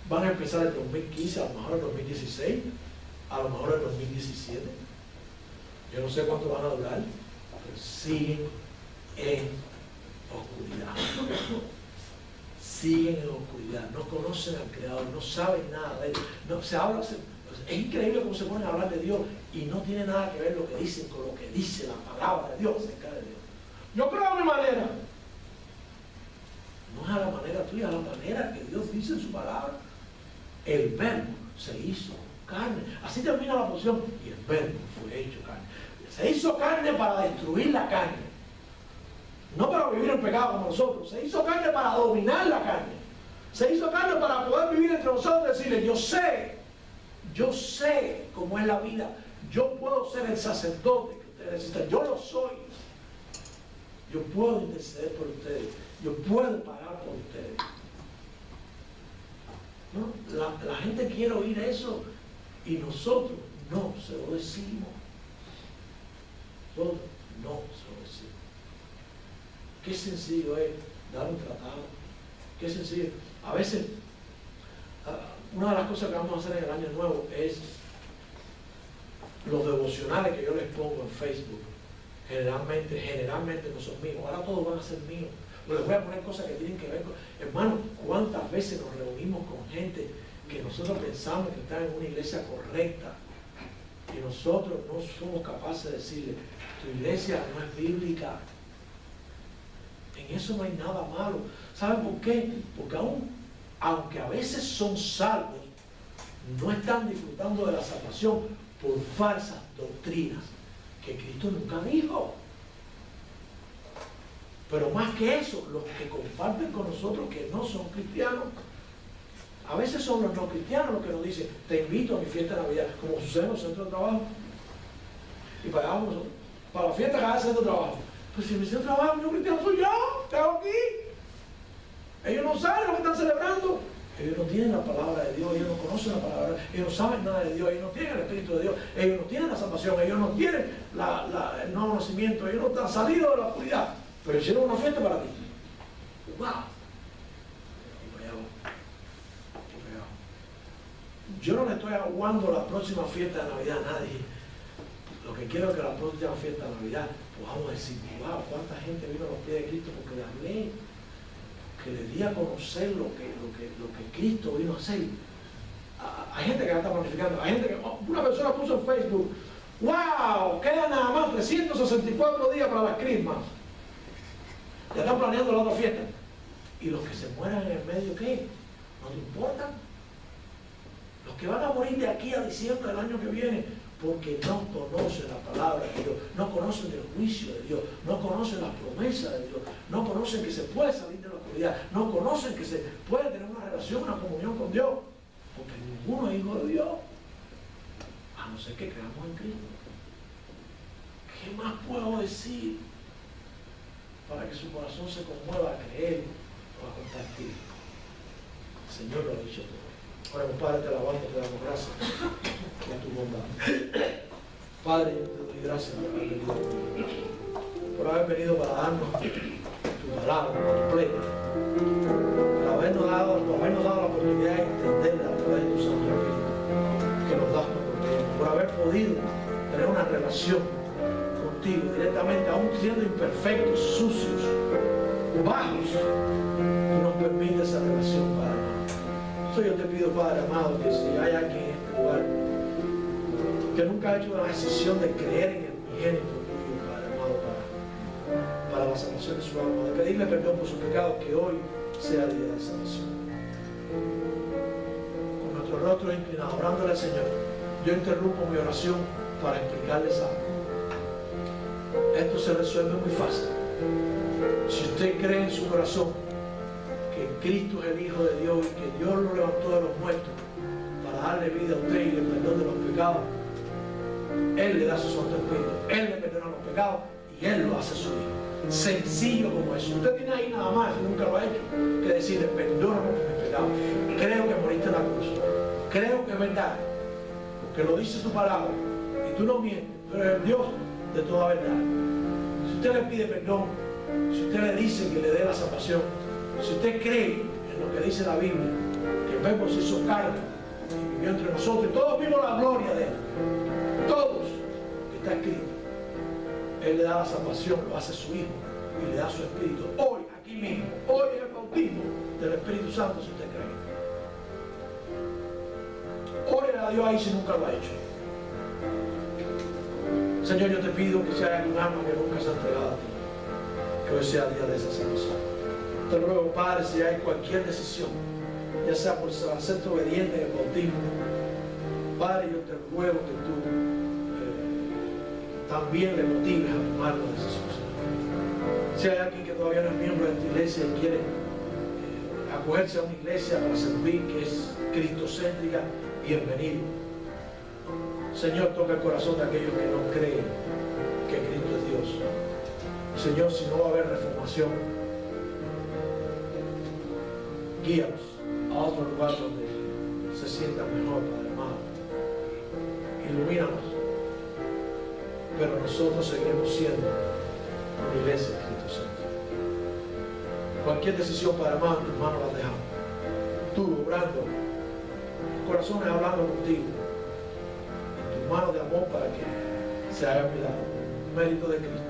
Van a empezar el 2015, a lo mejor el 2016, a lo mejor el 2017. Yo no sé cuánto van a durar, pero siguen en oscuridad. Siguen en oscuridad, no conocen al Creador, no saben nada de él. No, es increíble cómo se ponen a hablar de Dios y no tiene nada que ver lo que dicen con lo que dice la palabra de Dios acerca de Dios. Yo creo a mi manera. No es a la manera tuya, a la manera que Dios dice en su palabra. El verbo se hizo carne. Así termina la porción. Y el verbo fue hecho carne. Se hizo carne para destruir la carne. No para vivir en pecado como nosotros. Se hizo carne para dominar la carne. Se hizo carne para poder vivir entre nosotros y decirle, yo sé cómo es la vida. Yo puedo ser el sacerdote que ustedes necesitan. Yo lo soy. Yo puedo interceder por ustedes. Yo puedo pagar por ustedes. ¿No? La gente quiere oír eso y nosotros no se lo decimos. Nosotros no se lo decimos. Qué sencillo es dar un tratado. Qué sencillo. A veces, una de las cosas que vamos a hacer en el año nuevo es los devocionales que yo les pongo en Facebook. Generalmente no son míos. Ahora todos van a ser míos. Pero les voy a poner cosas que tienen que ver con... Hermano, ¿cuántas veces nos reunimos con gente que nosotros pensamos que está en una iglesia correcta y nosotros no somos capaces de decirle, tu iglesia no es bíblica? En eso no hay nada malo. ¿Saben por qué? Porque aunque a veces son salvos, no están disfrutando de la salvación por falsas doctrinas que Cristo nunca dijo. Pero más que eso, los que comparten con nosotros que no son cristianos, a veces son los no cristianos los que nos dicen, te invito a mi fiesta de Navidad, como sucede en los centros de trabajo. Y pagamos nosotros, para la fiesta cada centro de trabajo. Pues si mi centro de trabajo no cristiano soy yo, ¿qué hago aquí? Ellos no saben lo que están celebrando. Ellos no tienen la palabra de Dios, ellos no conocen la palabra, ellos no saben nada de Dios, ellos no tienen el Espíritu de Dios, ellos no tienen la salvación, ellos no tienen el nuevo nacimiento, ellos no están salidos de la oscuridad. Pero hicieron una fiesta para ti. ¡Wow! Yo no le estoy aguando la próxima fiesta de Navidad a nadie. Lo que quiero es que la próxima fiesta de Navidad podamos decir, wow, cuánta gente vino a los pies de Cristo porque le hablé, que le di a conocer lo que Cristo vino a hacer. Hay gente que ya está planificando, hay gente que, una persona puso en Facebook, wow, quedan nada más 364 días para las crismas. Ya están planeando la otra fiesta. ¿Y los que se mueran en el medio qué? ¿No te importan? Los que van a morir de aquí a diciembre del año que viene porque no conocen la palabra de Dios, no conocen el juicio de Dios, no conocen las promesas de Dios, no conocen que se puede salir de la oscuridad, no conocen que se puede tener una relación, una comunión con Dios, porque ninguno es hijo de Dios, a no ser que creamos en Cristo. ¿Qué más puedo decir para que su corazón se conmueva a creer o a compartir? El Señor lo ha dicho todo. Oremos, Padre, te alabamos, te damos gracias por tu bondad. Padre, yo te doy gracias por haber venido para darnos tu palabra completa, por habernos dado la oportunidad de entenderla a través de tu Santo Espíritu que nos das por haber podido tener una relación contigo directamente, aún siendo imperfectos, sucios, bajos, tú nos permites esa relación, Padre. Entonces yo te pido, Padre amado, que si hay alguien en este lugar que nunca ha hecho una decisión de creer en el unigénito tuyo, Padre amado, para la salvación de su alma, de pedirle perdón por sus pecados, que hoy sea el día de salvación. Con nuestros rostros inclinados, orándole al Señor, yo interrumpo mi oración para explicarles algo. Esto se resuelve muy fácil. Si usted cree en su corazón que Cristo es el Hijo de Dios y que Dios lo levantó de los muertos para darle vida a usted y el perdón de los pecados, Él le da su Santo Espíritu, Él le perdona los pecados y Él lo hace su Hijo. Sencillo como eso. Usted tiene ahí nada más, nunca lo ha hecho, que decirle, perdóname por mis pecados. Creo que moriste en la cruz. Creo que es verdad, porque lo dice tu palabra y tú no mientes, pero eres el Dios de toda verdad. Si usted le pide perdón, si usted le dice que le dé la salvación, si usted cree en lo que dice la Biblia, que el Verbo se hizo carne y vivió entre nosotros y todos vimos la gloria de Él. Todos, que está escrito. Él le da la salvación, lo hace su Hijo y le da su Espíritu. Hoy, aquí mismo, hoy es el bautismo del Espíritu Santo, si usted cree. Ore a Dios ahí si nunca lo ha hecho. Señor, yo te pido que si hay algún alma que nunca se ha entregado a ti, que hoy sea el día de esa salvación. Te ruego, Padre, si hay cualquier decisión, ya sea por hacerte obediente en el bautismo, Padre, yo te ruego que tú también le motives a tomar la decisión. Si hay alguien que todavía no es miembro de esta iglesia y quiere acogerse a una iglesia para servir, que es cristocéntrica, bienvenido. Señor, toca el corazón de aquellos que no creen que Cristo es Dios. Señor, si no va a haber reformación, guíalos a otro lugar donde se sientan mejor, Padre amado. Ilumínanos. Pero nosotros seguiremos siendo una iglesia de Cristo Santo. Cualquier decisión, Padre amado, en tus manos la dejamos. Tú obrando, corazones hablando contigo, en tus manos de amor para que se haga milagro. Mérito de Cristo.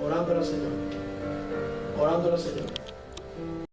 Orando al Señor. Orando al Señor.